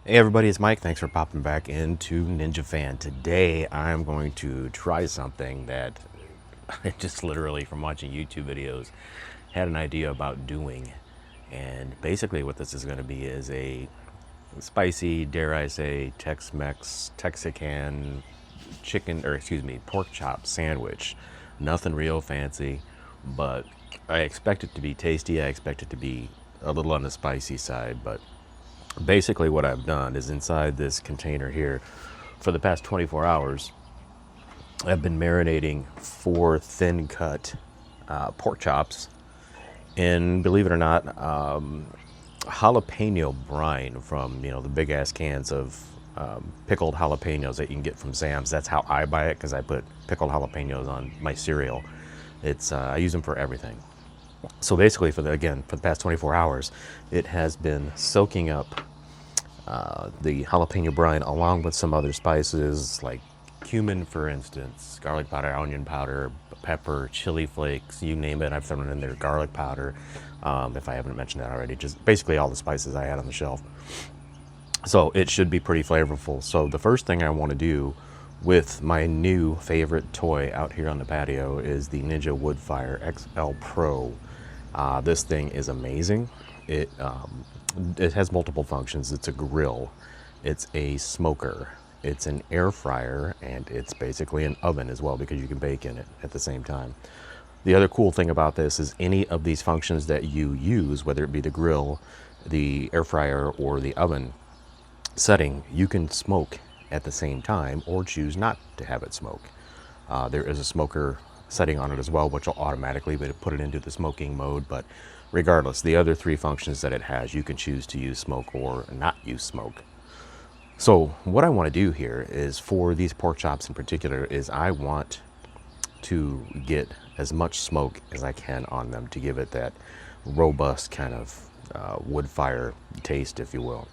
Hey everybody, it's Mike. Thanks for popping back into Ninja Fan. Today I'm going to try something that I just literally from watching YouTube videos had an idea about doing. And basically what this is going to be is a spicy, dare I say, Tex-Mex, Texican chicken, or excuse me, pork chop sandwich. Nothing real fancy, but I expect it to be tasty. I expect it to be a little on the spicy side, but basically what I've done is inside this container here for the past 24 hours I've been marinating 4 thin cut pork chops in, believe it or not, jalapeno brine from the big ass cans of pickled jalapenos that you can get from Sam's. That's how I buy it, because I put pickled jalapenos on my cereal. It's I use them for everything. So basically for the past 24 hours it has been soaking up the jalapeno brine along with some other spices like cumin, for instance, garlic powder, onion powder, pepper, chili flakes, you name it. I've thrown it in there, garlic powder, if I haven't mentioned that already, just basically all the spices I had on the shelf. So it should be pretty flavorful. So the first thing I want to do with my new favorite toy out here on the patio is the Ninja Woodfire XL Pro. This thing is amazing. It has multiple functions. It's a grill, it's a smoker, it's an air fryer, and it's basically an oven as well, because you can bake in it at the same time. The other cool thing about this is any of these functions that you use, whether it be the grill, the air fryer, or the oven setting, you can smoke at the same time or choose not to have it smoke. There is a smoker setting on it as well, which will automatically put it into the smoking mode. But regardless, the other 3 functions that it has, you can choose to use smoke or not use smoke. So what I want to do here is, for these pork chops in particular, is I want to get as much smoke as I can on them to give it that robust kind of wood fire taste, if you will.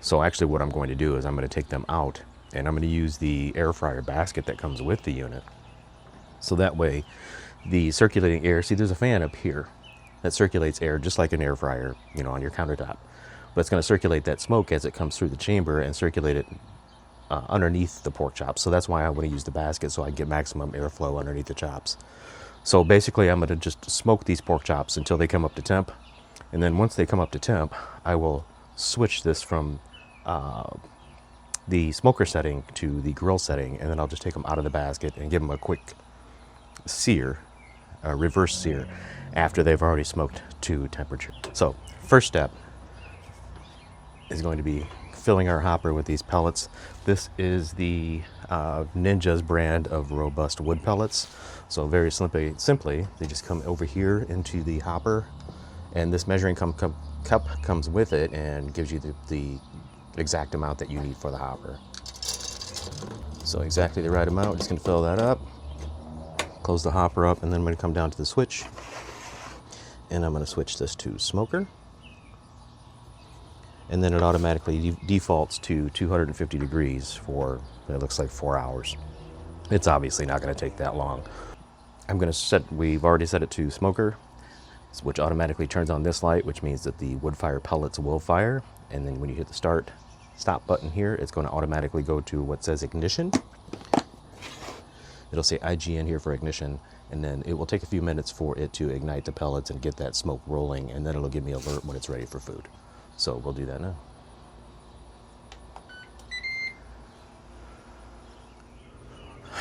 So actually what I'm going to do is I'm going to take them out and I'm going to use the air fryer basket that comes with the unit. So that way the circulating air, see there's a fan up here that circulates air just like an air fryer, on your countertop. But it's going to circulate that smoke as it comes through the chamber and circulate it underneath the pork chops. So that's why I want to use the basket, so I get maximum airflow underneath the chops. So basically I'm going to just smoke these pork chops until they come up to temp. And then once they come up to temp, I will switch this from the smoker setting to the grill setting, and then I'll just take them out of the basket and give them a quick sear, reverse sear, after they've already smoked to temperature. So first step is going to be filling our hopper with these pellets. This is the Ninja's brand of robust wood pellets. So very simply, they just come over here into the hopper, and this measuring cup comes with it and gives you the exact amount that you need for the hopper. So exactly the right amount. Just gonna fill that up, close the hopper up, and then I'm gonna come down to the switch, and I'm gonna switch this to smoker. And then it automatically defaults to 250 degrees for, it looks like, 4 hours. It's obviously not gonna take that long. We've already set it to smoker, which automatically turns on this light, which means that the wood fire pellets will fire. And then when you hit the stop button here, it's going to automatically go to what says ignition. It'll say IGN here for ignition, and then it will take a few minutes for it to ignite the pellets and get that smoke rolling, and then it'll give me an alert when it's ready for food. So we'll do that now.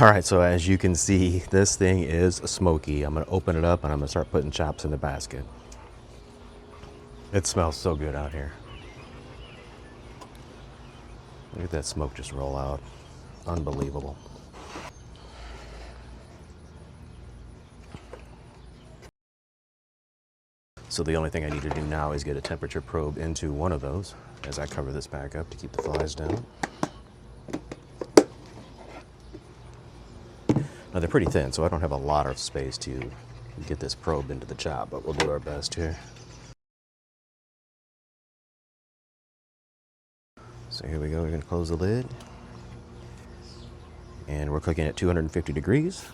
All right, so as you can see, this thing is smoky. I'm gonna open it up and I'm gonna start putting chops in the basket. It smells so good out here. Look at that smoke just roll out. Unbelievable. So the only thing I need to do now is get a temperature probe into one of those as I cover this back up to keep the flies down. Now they're pretty thin, so I don't have a lot of space to get this probe into the chop, but we'll do our best here. So here we go, we're gonna close the lid. And we're cooking at 250 degrees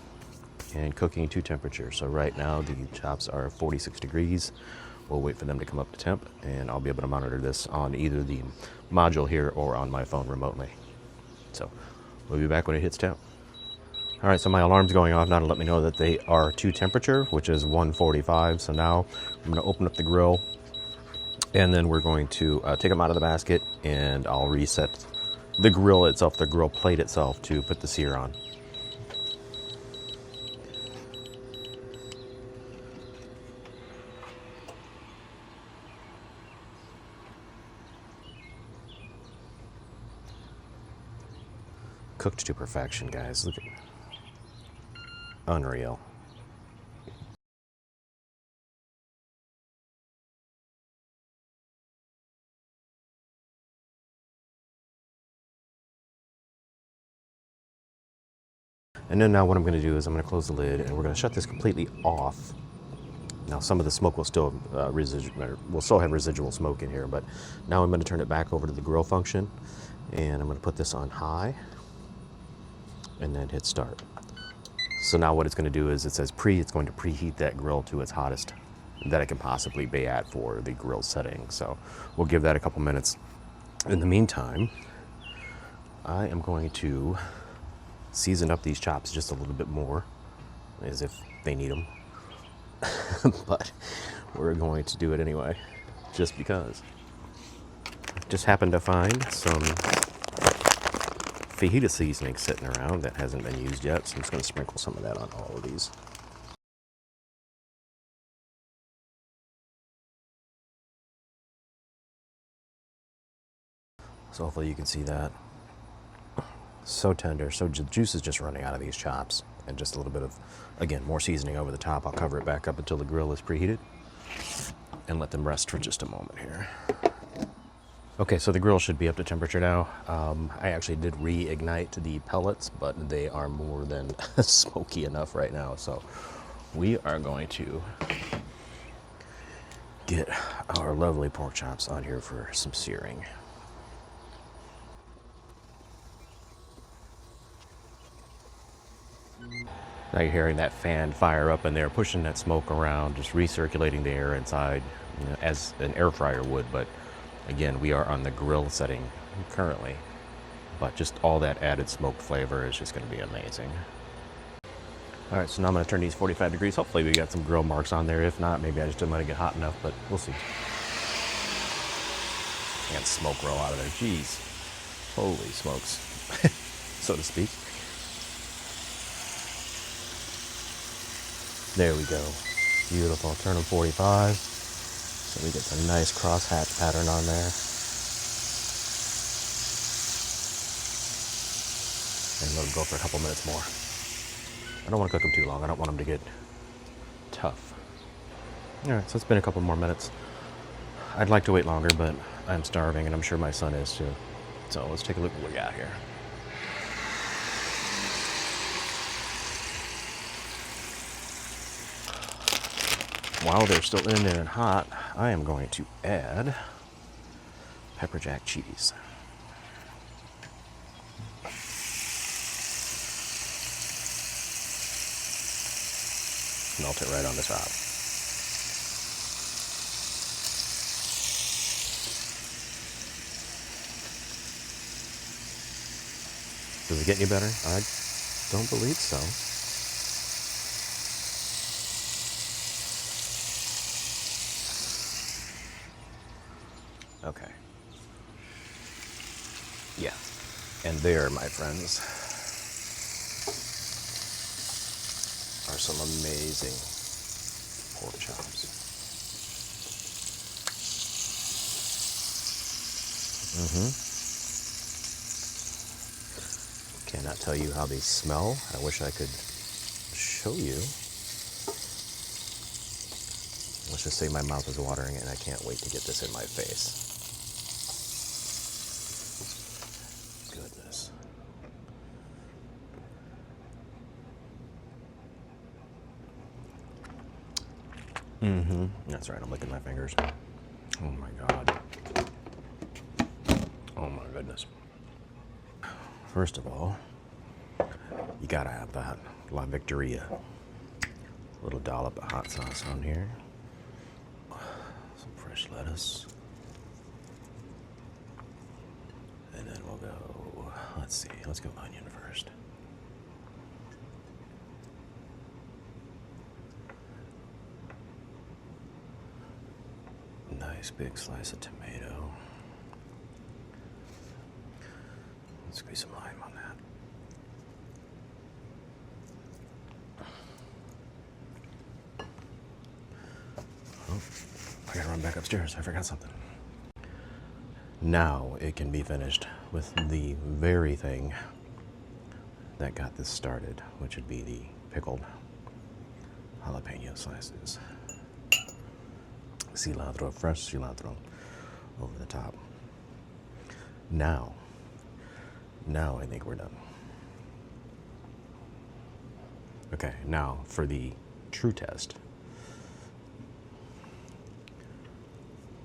and cooking to temperature. So right now the chops are 46 degrees. we'll wait for them to come up to temp, and I'll be able to monitor this on either the module here or on my phone remotely. So we'll be back when it hits temp. All right, so my alarm's going off now to let me know that they are to temperature, which is 145. So now I'm gonna open up the grill, and then we're going to take them out of the basket, and I'll reset the grill itself, the grill plate itself, to put the sear on. Cooked to perfection, guys. Look at it. Unreal. And then now what I'm going to do is I'm going to close the lid, and we're going to shut this completely off. Now some of the smoke will still we'll still have residual smoke in here, but now I'm going to turn it back over to the grill function, and I'm going to put this on high, and then hit start. So now what it's going to do is, it says it's going to preheat that grill to its hottest that it can possibly be at for the grill setting. So we'll give that a couple minutes. In the meantime, I am going to season up these chops just a little bit more, as if they need them. But we're going to do it anyway, just because. Just happened to find some fajita seasoning sitting around that hasn't been used yet, so I'm just going to sprinkle some of that on all of these. So hopefully you can see that. So tender, so the juice is just running out of these chops, and just a little bit of, again, more seasoning over the top. I'll cover it back up until the grill is preheated and let them rest for just a moment here. Okay, so the grill should be up to temperature now. I actually did reignite the pellets, but they are more than smoky enough right now. So we are going to get our lovely pork chops on here for some searing. Now you're hearing that fan fire up in there, pushing that smoke around, just recirculating the air inside, you know, as an air fryer would. But again, we are on the grill setting currently, but just all that added smoke flavor is just going to be amazing. All right, so now I'm going to turn these 45 degrees. Hopefully we got some grill marks on there. If not, maybe I just didn't let it get hot enough, but we'll see. And smoke roll out of there. Jeez. Holy smokes, so to speak. There we go. Beautiful. Turn them 45. So we get some nice cross-hatch pattern on there. And let them go for a couple minutes more. I don't want to cook them too long. I don't want them to get tough. All right, so it's been a couple more minutes. I'd like to wait longer, but I'm starving, and I'm sure my son is too. So let's take a look at what we got here. While they're still in there and hot, I am going to add pepper jack cheese. Melt it right on the top. Does it get any better? I don't believe so. Okay. Yeah. And there, my friends, are some amazing pork chops. Cannot tell you how they smell. I wish I could show you. Let's just say my mouth is watering and I can't wait to get this in my face. Goodness. That's right, I'm licking my fingers. Oh my God. Oh my goodness. First of all, you gotta have that La Victoria. Little dollop of hot sauce on here. fresh lettuce. And then we'll go, let's see, let's go onion first. Nice big slice of tomato. Let's squeeze some lime on that. Oh, I gotta run back upstairs. I forgot something. Now it can be finished with the very thing that got this started, which would be the pickled jalapeno slices. Cilantro, fresh cilantro over the top. Now I think we're done. Okay, now for the true test.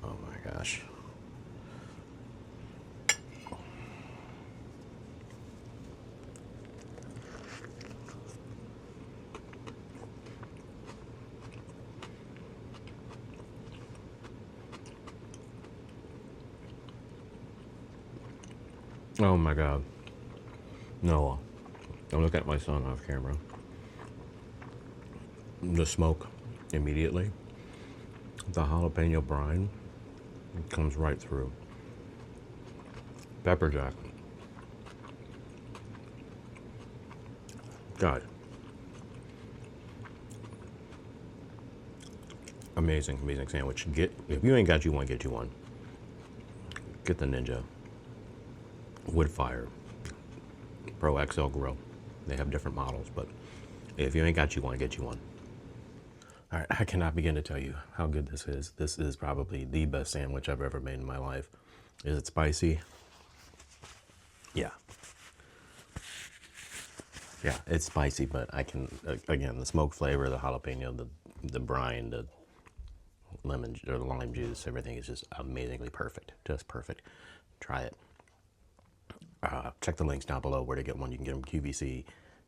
Oh my gosh. Oh my God. No, don't look at my son off camera. The smoke immediately. The jalapeno brine comes right through. Pepper jack. God. Amazing, amazing sandwich. If you ain't got you one, get you one. Get the Ninja Woodfire Pro XL grill. They have different models, but if you ain't got you one, get you one. All right, I cannot begin to tell you how good this is. This is probably the best sandwich I've ever made in my life. Is it spicy? Yeah. Yeah, it's spicy, but I can, again, the smoke flavor, the jalapeno, the brine, the lemon or the lime juice, everything is just amazingly perfect. Just perfect. Try it. Check the links down below where to get one. You can get them QVC, you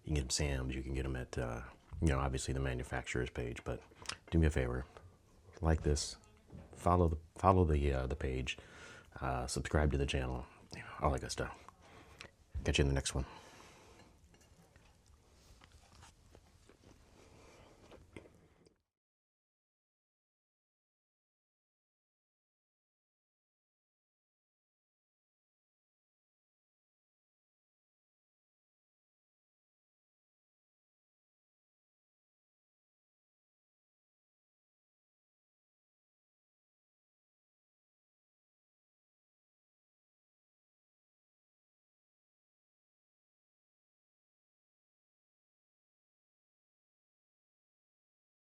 can get them Sam's, you can get them at, obviously the manufacturer's page. But do me a favor, like this, follow the page, subscribe to the channel, all that good stuff. Catch you in the next one.